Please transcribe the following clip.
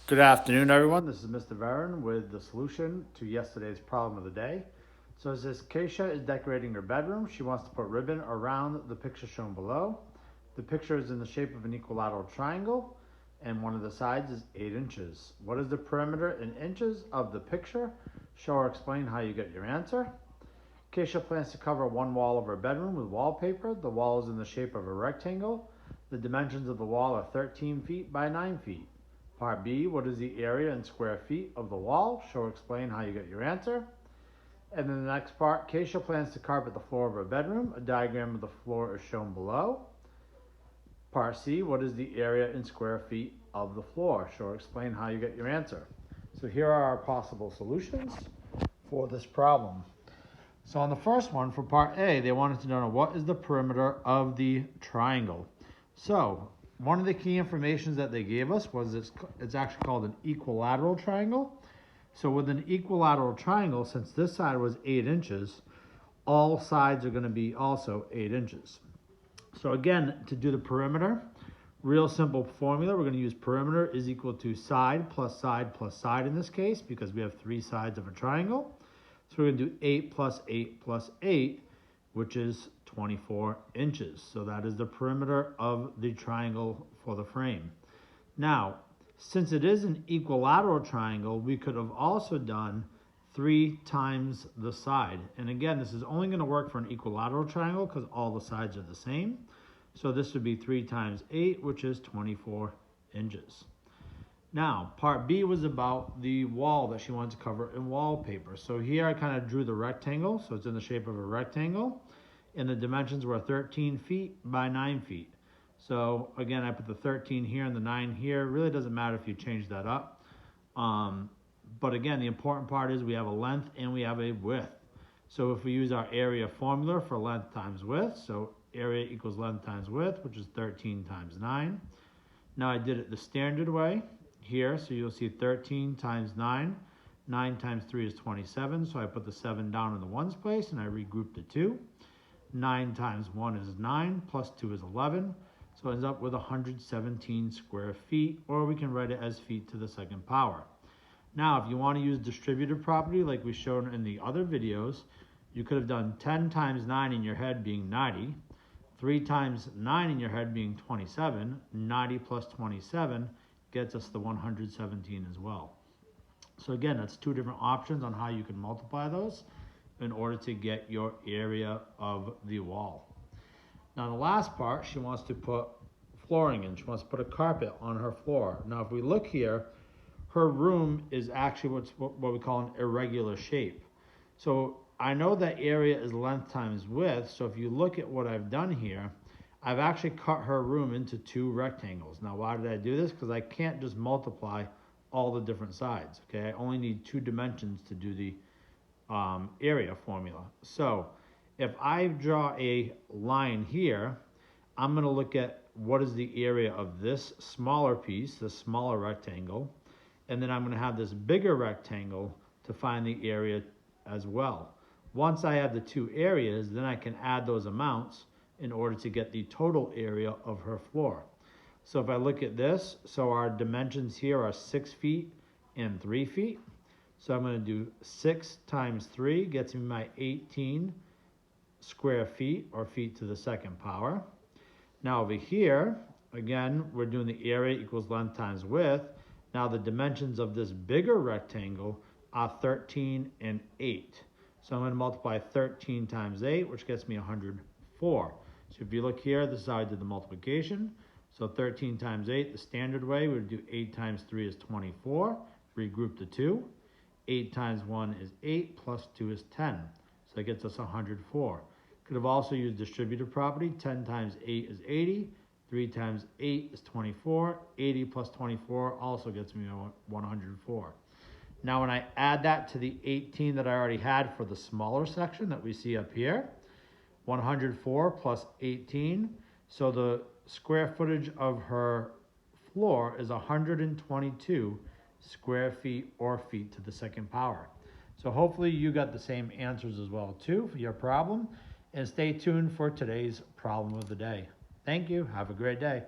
Good afternoon, everyone. This is Mr. Varon with the solution to yesterday's problem of the day. So it says Keisha is decorating her bedroom. She wants to put ribbon around the picture shown below. The picture is in the shape of an equilateral triangle, and one of the sides is 8 inches. What is the perimeter in inches of the picture? Show or explain how you get your answer. Keisha plans to cover one wall of her bedroom with wallpaper. The wall is in the shape of a rectangle. The dimensions of the wall are 13 feet by 9 feet. Part B, what is the area in square feet of the wall? Show or explain how you get your answer. And then the next part, Keisha plans to carpet the floor of her bedroom. A diagram of the floor is shown below. Part C, what is the area in square feet of the floor? Show or explain how you get your answer. So here are our possible solutions for this problem. So on the first one, for part A, they wanted to know what is the perimeter of the triangle. So one of the key informations that they gave us was it's actually called an equilateral triangle. So with an equilateral triangle, since this side was 8 inches, all sides are going to be also 8 inches. So again, to do the perimeter, real simple formula, we're going to use perimeter is equal to side plus side plus side in this case, because we have 3 sides of a triangle. So we're going to do 8 plus 8 plus 8, which is 24 inches. So that is the perimeter of the triangle for the frame. Now, since it is an equilateral triangle, we could have also done 3 times the side. And again, this is only going to work for an equilateral triangle because all the sides are the same. So this would be 3 times 8, which is 24 inches. Now, part B was about the wall that she wanted to cover in wallpaper. So here I kind of drew the rectangle, so it's in the shape of a rectangle, and the dimensions were 13 feet by 9 feet. So again, I put the 13 here and the 9 here. It really doesn't matter if you change that up. But again, the important part is we have a length and we have a width. So if we use our area formula for length times width, so area equals length times width, which is 13 times 9. Now I did it the standard way here, so you'll see 13 times 9. 9 times 3 is 27, so I put the 7 down in the ones place and I regrouped the 2. 9 times 1 is 9, plus 2 is 11, so it ends up with 117 square feet, or we can write it as feet to the second power. Now, if you want to use distributive property like we showed in the other videos, you could have done 10 times 9 in your head being 90, 3 times 9 in your head being 27, 90 plus 27 gets us the 117 as well. So again, that's 2 different options on how you can multiply those in order to get your area of the wall. Now the last part, she wants to put flooring in. She wants to put a carpet on her floor. Now if we look here, her room is actually what we call an irregular shape. So I know that area is length times width, so if you look at what I've done here, I've actually cut her room into 2 rectangles. Now, why did I do this? Because I can't just multiply all the different sides, okay? I only need 2 dimensions to do the area formula. So if I draw a line here, I'm going to look at what is the area of this smaller piece, this smaller rectangle, and then I'm going to have this bigger rectangle to find the area as well. Once I have the 2 areas, then I can add those amounts in order to get the total area of her floor. So if I look at this, so our dimensions here are 6 feet and 3 feet. So I'm going to do 6 times 3 gets me my 18 square feet, or feet to the second power. Now over here, again, we're doing the area equals length times width. Now the dimensions of this bigger rectangle are 13 and 8. So I'm going to multiply 13 times 8, which gets me 104. So if you look here, this is how I did the multiplication. So 13 times 8, the standard way, we would do 8 times 3 is 24. Regroup the 2. 8 times 1 is 8, plus 2 is 10. So that gets us 104. Could have also used distributive property. 10 times 8 is 80. 3 times 8 is 24. 80 plus 24 also gets me 104. Now when I add that to the 18 that I already had for the smaller section that we see up here, 104 plus 18, so the square footage of her floor is 122 square feet, or feet to the second power. So hopefully you got the same answers as well too for your problem, and stay tuned for today's problem of the day. Thank you. Have a great day.